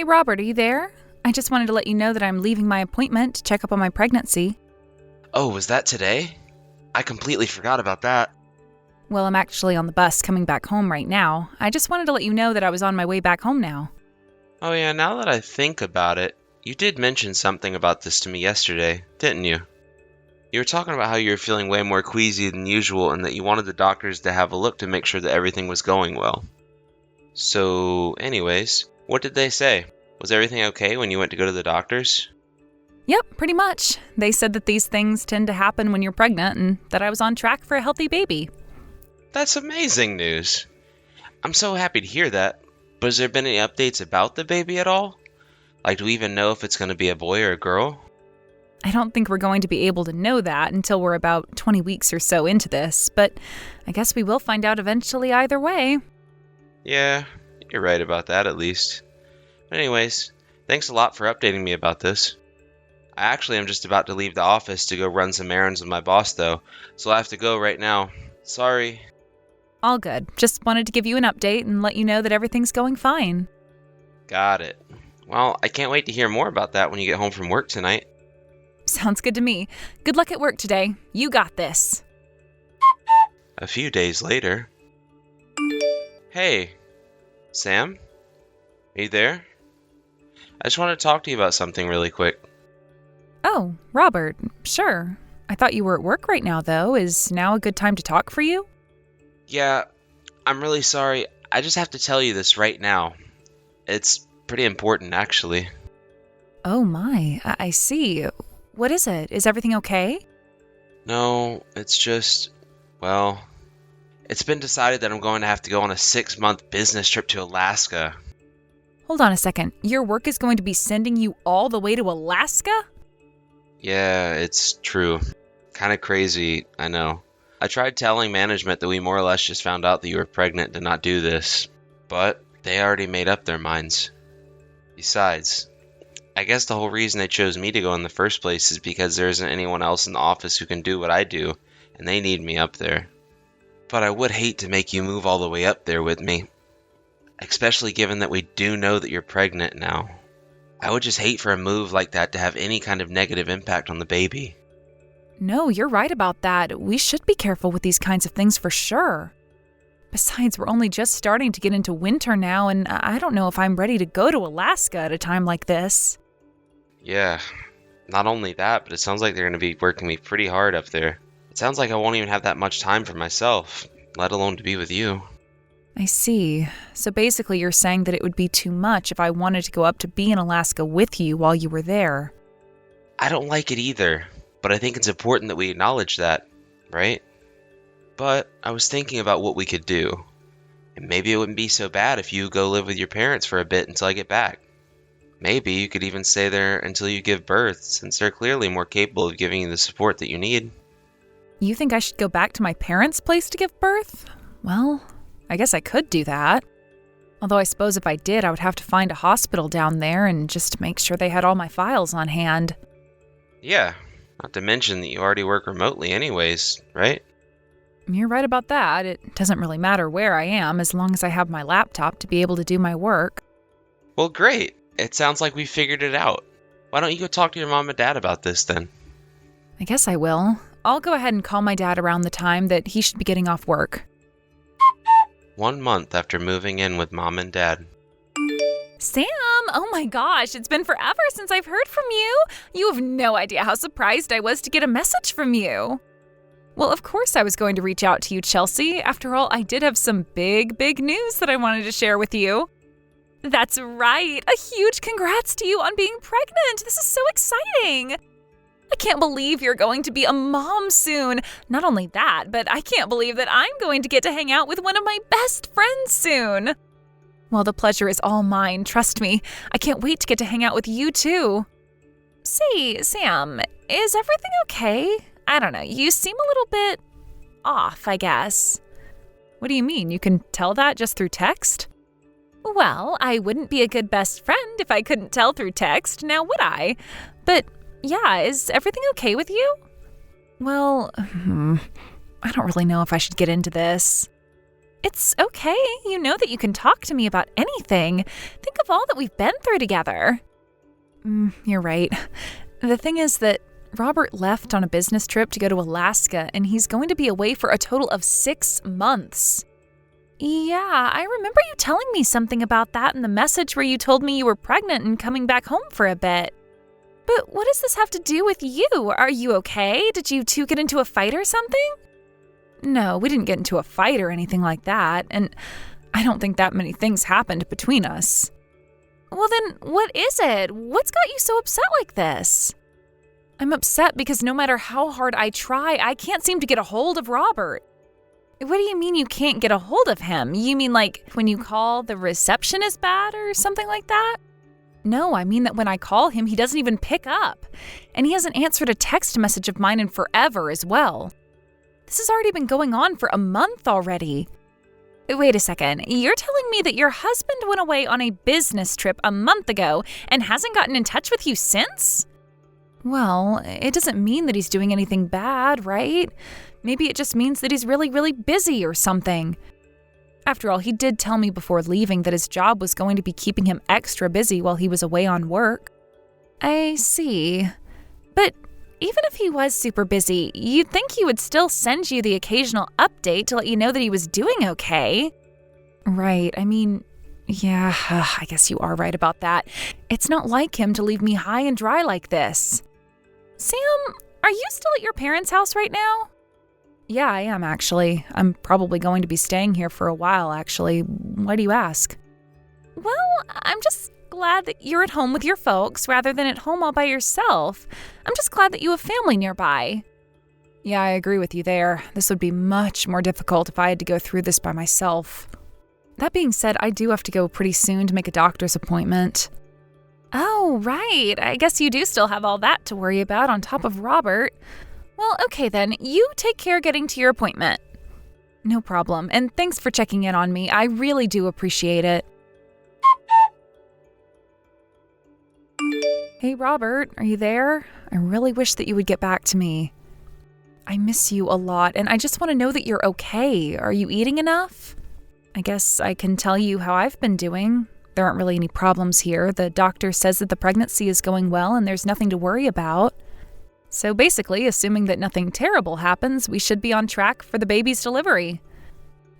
Hey, Robert, are you there? I just wanted to let you know that I'm leaving my appointment to check up on my pregnancy. Oh, was that today? I completely forgot about that. Well, I'm actually on the bus coming back home right now. I just wanted to let you know that I was on my way back home now. Oh yeah, now that I think about it, you did mention something about this to me yesterday, didn't you? You were talking about how you were feeling way more queasy than usual and that you wanted the doctors to have a look to make sure that everything was going well. So, anyways, what did they say? Was everything okay when you went to go to the doctors? Yep, pretty much. They said that these things tend to happen when you're pregnant and that I was on track for a healthy baby. That's amazing news. I'm so happy to hear that. But has there been any updates about the baby at all? Like, do we even know if it's going to be a boy or a girl? I don't think we're going to be able to know that until we're about 20 weeks or so into this, but I guess we will find out eventually either way. Yeah, you're right about that at least. But anyways, thanks a lot for updating me about this. I actually am just about to leave the office to go run some errands with my boss though, so I have to go right now. Sorry. All good. Just wanted to give you an update and let you know that everything's going fine. Got it. Well, I can't wait to hear more about that when you get home from work tonight. Sounds good to me. Good luck at work today. You got this. A few days later. Hey, Sam? Are you there? I just want to talk to you about something really quick. Oh, Robert, sure. I thought you were at work right now, though. Is now a good time to talk for you? Yeah, I'm really sorry. I just have to tell you this right now. It's pretty important, actually. Oh my, I see. What is it? Is everything okay? No, it's just, well, it's been decided that I'm going to have to go on a 6-month business trip to Alaska. Hold on a second. Your work is going to be sending you all the way to Alaska? Yeah, it's true. Kind of crazy, I know. I tried telling management that we more or less just found out that you were pregnant to not do this, but they already made up their minds. Besides, I guess the whole reason they chose me to go in the first place is because there isn't anyone else in the office who can do what I do, and they need me up there. But I would hate to make you move all the way up there with me, especially given that we do know that you're pregnant now. I would just hate for a move like that to have any kind of negative impact on the baby. No, you're right about that. We should be careful with these kinds of things for sure. Besides, we're only just starting to get into winter now, and I don't know if I'm ready to go to Alaska at a time like this. Yeah, not only that, but it sounds like they're going to be working me pretty hard up there. It sounds like I won't even have that much time for myself, let alone to be with you. I see. So basically you're saying that it would be too much if I wanted to go up to be in Alaska with you while you were there. I don't like it either, but I think it's important that we acknowledge that, right? But I was thinking about what we could do. And maybe it wouldn't be so bad if you go live with your parents for a bit until I get back. Maybe you could even stay there until you give birth, since they're clearly more capable of giving you the support that you need. You think I should go back to my parents' place to give birth? Well, I guess I could do that. Although I suppose if I did, I would have to find a hospital down there and just make sure they had all my files on hand. Yeah, not to mention that you already work remotely anyways, right? You're right about that. It doesn't really matter where I am as long as I have my laptop to be able to do my work. Well, great. It sounds like we figured it out. Why don't you go talk to your mom and dad about this then? I guess I will. I'll go ahead and call my dad around the time that he should be getting off work. 1 month after moving in with mom and dad. Sam, oh my gosh, it's been forever since I've heard from you. You have no idea how surprised I was to get a message from you. Well, of course I was going to reach out to you, Chelsea. After all, I did have some big news that I wanted to share with you. That's right. A huge congrats to you on being pregnant. This is so exciting. I can't believe you're going to be a mom soon. Not only that, but I can't believe that I'm going to get to hang out with one of my best friends soon. Well, the pleasure is all mine, trust me. I can't wait to get to hang out with you too. Say, Sam, is everything okay? I don't know, you seem a little bit off, I guess. What do you mean? You can tell that just through text? Well, I wouldn't be a good best friend if I couldn't tell through text, now would I? But yeah, is everything okay with you? Well, I don't really know if I should get into this. It's okay. You know that you can talk to me about anything. Think of all that we've been through together. You're right. The thing is that Robert left on a business trip to go to Alaska, and he's going to be away for a total of 6 months. Yeah, I remember you telling me something about that in the message where you told me you were pregnant and coming back home for a bit. But what does this have to do with you? Are you okay? Did you two get into a fight or something? No, we didn't get into a fight or anything like that, and I don't think that many things happened between us. Well then, what is it? What's got you so upset like this? I'm upset because no matter how hard I try, I can't seem to get a hold of Robert. What do you mean you can't get a hold of him? You mean like when you call, the reception is bad or something like that? No, I mean that when I call him, he doesn't even pick up. And he hasn't answered a text message of mine in forever as well. This has already been going on for a month already. Wait a second, you're telling me that your husband went away on a business trip a month ago and hasn't gotten in touch with you since? Well, it doesn't mean that he's doing anything bad, right? Maybe it just means that he's really, really busy or something. After all, he did tell me before leaving that his job was going to be keeping him extra busy while he was away on work. I see. But even if he was super busy, you'd think he would still send you the occasional update to let you know that he was doing okay. Right, I mean, yeah, I guess you are right about that. It's not like him to leave me high and dry like this. Sam, are you still at your parents' house right now? Yeah, I am actually. I'm probably going to be staying here for a while, actually. Why do you ask? Well, I'm just glad that you're at home with your folks rather than at home all by yourself. I'm just glad that you have family nearby. Yeah, I agree with you there. This would be much more difficult if I had to go through this by myself. That being said, I do have to go pretty soon to make a doctor's appointment. Oh, right. I guess you do still have all that to worry about on top of Robert. Well, okay then. You take care getting to your appointment. No problem. And thanks for checking in on me. I really do appreciate it. Hey, Robert, are you there? I really wish that you would get back to me. I miss you a lot, and I just want to know that you're okay. Are you eating enough? I guess I can tell you how I've been doing. There aren't really any problems here. The doctor says that the pregnancy is going well and there's nothing to worry about. So basically, assuming that nothing terrible happens, we should be on track for the baby's delivery.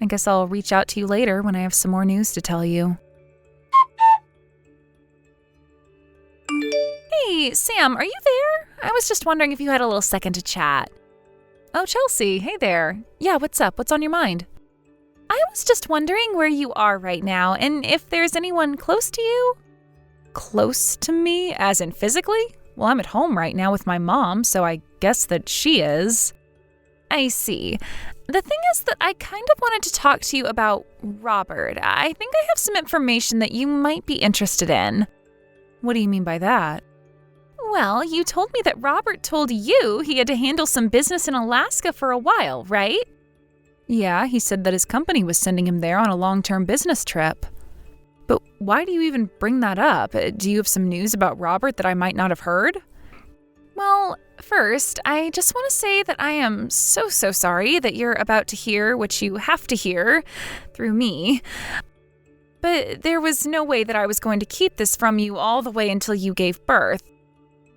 I guess I'll reach out to you later when I have some more news to tell you. Hey, Sam, are you there? I was just wondering if you had a little second to chat. Oh, Chelsea, hey there. Yeah, what's up? What's on your mind? I was just wondering where you are right now and if there's anyone close to you. Close to me, as in physically? Well, I'm at home right now with my mom, so I guess that she is. I see. The thing is that I kind of wanted to talk to you about Robert. I think I have some information that you might be interested in. What do you mean by that? Well, you told me that Robert told you he had to handle some business in Alaska for a while, right? Yeah, he said that his company was sending him there on a long-term business trip. But why do you even bring that up? Do you have some news about Robert that I might not have heard? Well, first, I just want to say that I am so sorry that you're about to hear what you have to hear through me. But there was no way that I was going to keep this from you all the way until you gave birth.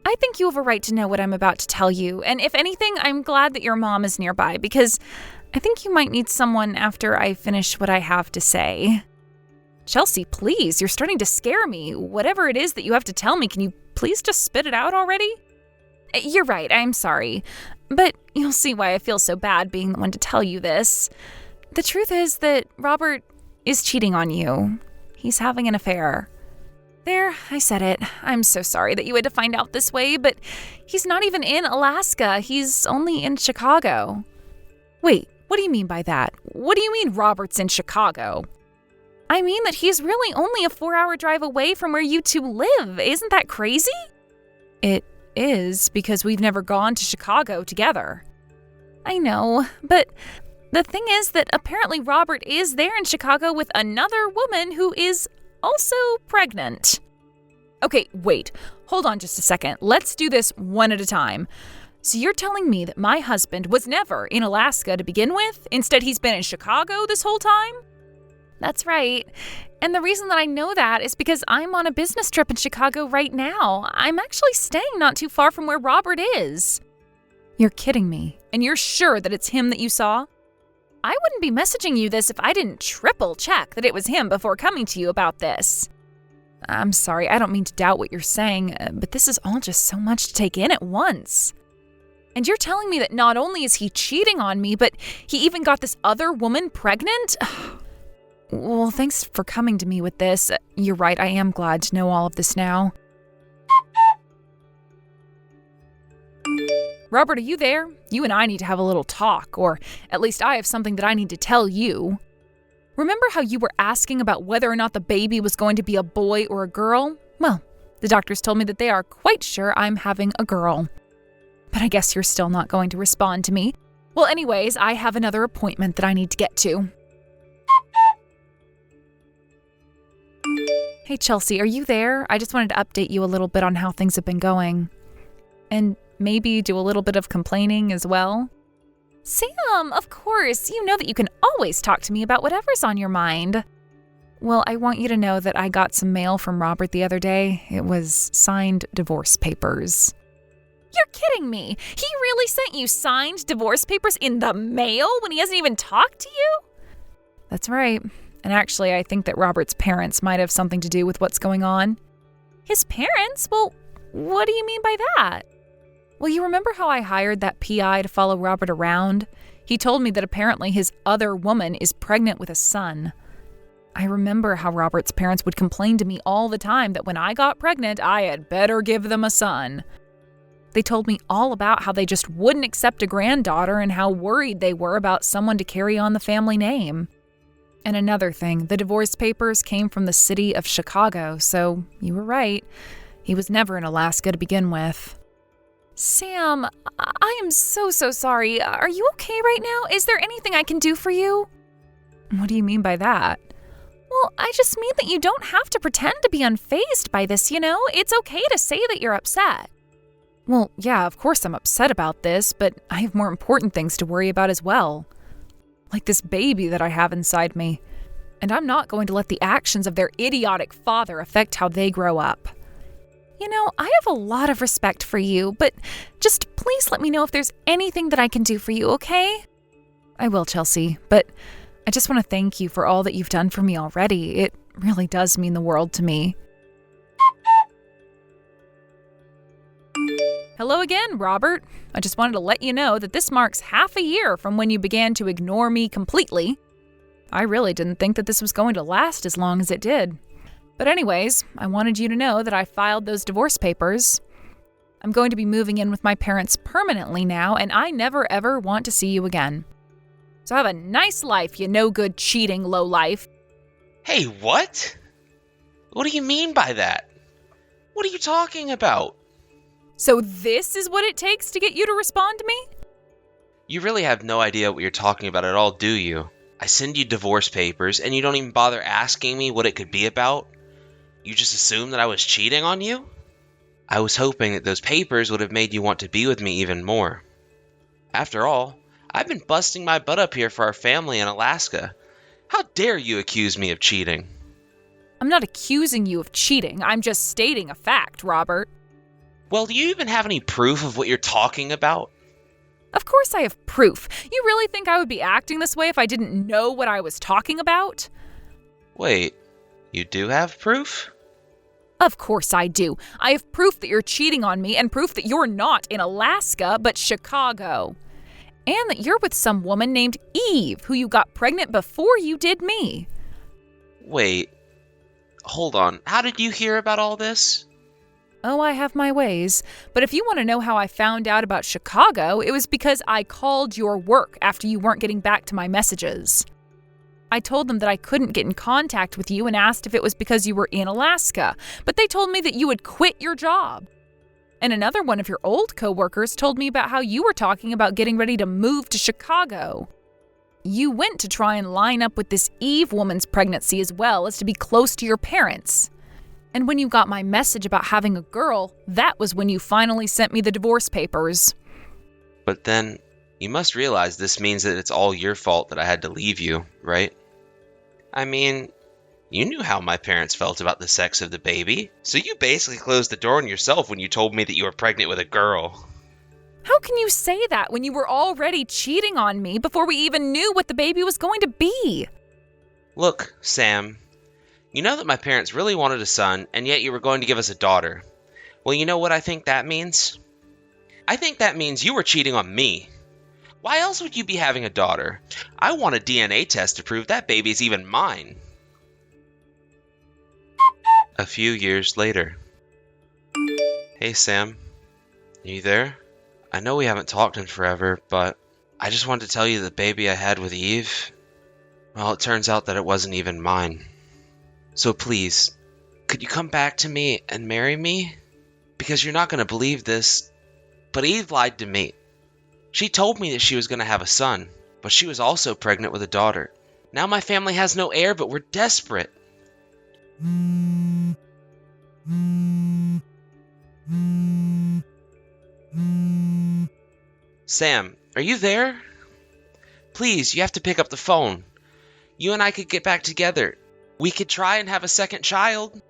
I think you have a right to know what I'm about to tell you, and if anything, I'm glad that your mom is nearby, because I think you might need someone after I finish what I have to say. Chelsea, please, you're starting to scare me. Whatever it is that you have to tell me, can you please just spit it out already? You're right, I'm sorry. But you'll see why I feel so bad being the one to tell you this. The truth is that Robert is cheating on you. He's having an affair. There, I said it. I'm so sorry that you had to find out this way, but he's not even in Alaska. He's only in Chicago. Wait, what do you mean by that? What do you mean Robert's in Chicago? I mean that he's really only a 4-hour drive away from where you two live. Isn't that crazy? It is, because we've never gone to Chicago together. I know, but the thing is that apparently Robert is there in Chicago with another woman who is also pregnant. Okay, wait. Hold on just a second. Let's do this one at a time. So you're telling me that my husband was never in Alaska to begin with? Instead, he's been in Chicago this whole time? That's right. And the reason that I know that is because I'm on a business trip in Chicago right now. I'm actually staying not too far from where Robert is. You're kidding me. And you're sure that it's him that you saw? I wouldn't be messaging you this if I didn't triple check that it was him before coming to you about this. I'm sorry, I don't mean to doubt what you're saying, but this is all just so much to take in at once. And you're telling me that not only is he cheating on me, but he even got this other woman pregnant? Well, thanks for coming to me with this. You're right, I am glad to know all of this now. Robert, are you there? You and I need to have a little talk, or at least I have something that I need to tell you. Remember how you were asking about whether or not the baby was going to be a boy or a girl? Well, the doctors told me that they are quite sure I'm having a girl. But I guess you're still not going to respond to me. Well, anyways, I have another appointment that I need to get to. Hey, Chelsea, are you there? I just wanted to update you a little bit on how things have been going. And maybe do a little bit of complaining as well. Sam, of course, you know that you can always talk to me about whatever's on your mind. Well, I want you to know that I got some mail from Robert the other day. It was signed divorce papers. You're kidding me. He really sent you signed divorce papers in the mail when he hasn't even talked to you? That's right. And actually, I think that Robert's parents might have something to do with what's going on. His parents? Well, what do you mean by that? Well, you remember how I hired that PI to follow Robert around? He told me that apparently his other woman is pregnant with a son. I remember how Robert's parents would complain to me all the time that when I got pregnant, I had better give them a son. They told me all about how they just wouldn't accept a granddaughter and how worried they were about someone to carry on the family name. And another thing, the divorce papers came from the city of Chicago, so you were right. He was never in Alaska to begin with. Sam, I am so sorry. Are you okay right now? Is there anything I can do for you? What do you mean by that? Well, I just mean that you don't have to pretend to be unfazed by this, you know? It's okay to say that you're upset. Well, yeah, of course I'm upset about this, but I have more important things to worry about as well. Like this baby that I have inside me. And I'm not going to let the actions of their idiotic father affect how they grow up. You know, I have a lot of respect for you, but just please let me know if there's anything that I can do for you, okay? I will, Chelsea, but I just want to thank you for all that you've done for me already. It really does mean the world to me. Hello again, Robert. I just wanted to let you know that this marks half a year from when you began to ignore me completely. I really didn't think that this was going to last as long as it did. But anyways, I wanted you to know that I filed those divorce papers. I'm going to be moving in with my parents permanently now, and I never ever want to see you again. So have a nice life, you no-good cheating lowlife. Hey, what? What do you mean by that? What are you talking about? So this is what it takes to get you to respond to me? You really have no idea what you're talking about at all, do you? I send you divorce papers, and you don't even bother asking me what it could be about? You just assumed that I was cheating on you? I was hoping that those papers would have made you want to be with me even more. After all, I've been busting my butt up here for our family in Alaska. How dare you accuse me of cheating? I'm not accusing you of cheating. I'm just stating a fact, Robert. Well, do you even have any proof of what you're talking about? Of course I have proof. You really think I would be acting this way if I didn't know what I was talking about? Wait, you do have proof? Of course I do. I have proof that you're cheating on me and proof that you're not in Alaska, but Chicago. And that you're with some woman named Eve, who you got pregnant before you did me. Wait, hold on. How did you hear about all this? Oh, I have my ways. But if you want to know how I found out about Chicago, it was because I called your work after you weren't getting back to my messages. I told them that I couldn't get in contact with you and asked if it was because you were in Alaska, but they told me that you had quit your job. And another one of your old coworkers told me about how you were talking about getting ready to move to Chicago. You went to try and line up with this Eve woman's pregnancy as well as to be close to your parents. And when you got my message about having a girl, that was when you finally sent me the divorce papers. But then, you must realize this means that it's all your fault that I had to leave you, right? I mean, you knew how my parents felt about the sex of the baby, so you basically closed the door on yourself when you told me that you were pregnant with a girl. How can you say that when you were already cheating on me before we even knew what the baby was going to be? Look, Sam, you know that my parents really wanted a son, and yet you were going to give us a daughter. Well, you know what I think that means? I think that means you were cheating on me. Why else would you be having a daughter? I want a DNA test to prove that baby is even mine. A few years later. Hey, Sam. Are you there? I know we haven't talked in forever, but I just wanted to tell you the baby I had with Eve, well, it turns out that it wasn't even mine. So please, could you come back to me and marry me? Because you're not going to believe this, but Eve lied to me. She told me that she was going to have a son, but she was also pregnant with a daughter. Now my family has no heir, but we're desperate. Sam, are you there? Please, you have to pick up the phone. You and I could get back together. We could try and have a second child.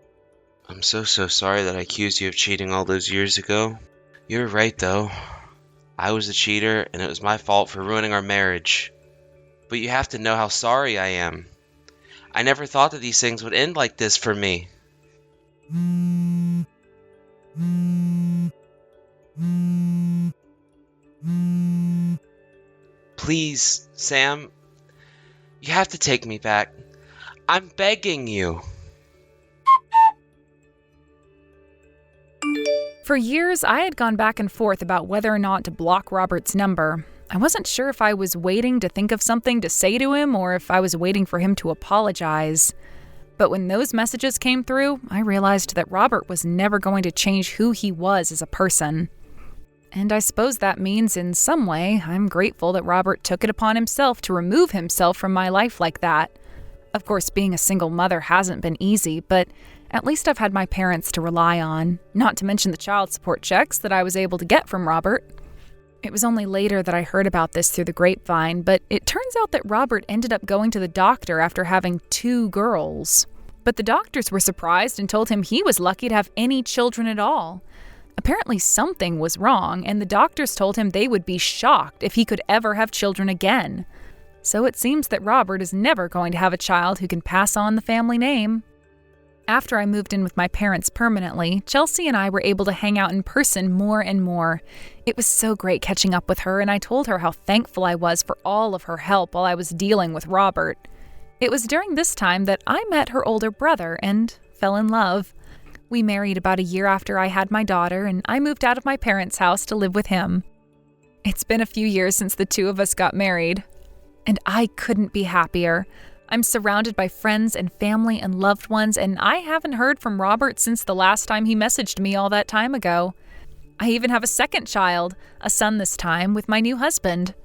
I'm so sorry that I accused you of cheating all those years ago. You're right, though. I was the cheater, and it was my fault for ruining our marriage. But you have to know how sorry I am. I never thought that these things would end like this for me. Please, Sam, you have to take me back. I'm begging you. For years, I had gone back and forth about whether or not to block Robert's number. I wasn't sure if I was waiting to think of something to say to him or if I was waiting for him to apologize. But when those messages came through, I realized that Robert was never going to change who he was as a person. And I suppose that means in some way I'm grateful that Robert took it upon himself to remove himself from my life like that. Of course, being a single mother hasn't been easy, but at least I've had my parents to rely on, not to mention the child support checks that I was able to get from Robert. It was only later that I heard about this through the grapevine, but it turns out that Robert ended up going to the doctor after having 2 girls. But the doctors were surprised and told him he was lucky to have any children at all. Apparently something was wrong, and the doctors told him they would be shocked if he could ever have children again. So it seems that Robert is never going to have a child who can pass on the family name. After I moved in with my parents permanently, Chelsea and I were able to hang out in person more and more. It was so great catching up with her, and I told her how thankful I was for all of her help while I was dealing with Robert. It was during this time that I met her older brother and fell in love. We married about a year after I had my daughter, and I moved out of my parents' house to live with him. It's been a few years since the 2 of us got married, and I couldn't be happier. I'm surrounded by friends and family and loved ones, and I haven't heard from Robert since the last time he messaged me all that time ago. I even have a second child, a son this time, with my new husband.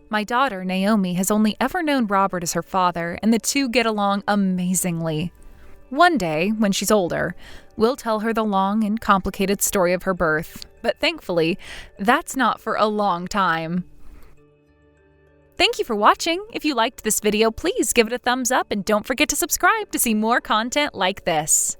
My daughter, Naomi, has only ever known Robert as her father, and the 2 get along amazingly. One day, when she's older, we'll tell her the long and complicated story of her birth. But thankfully, that's not for a long time. Thank you for watching. If you liked this video, please give it a thumbs up and don't forget to subscribe to see more content like this.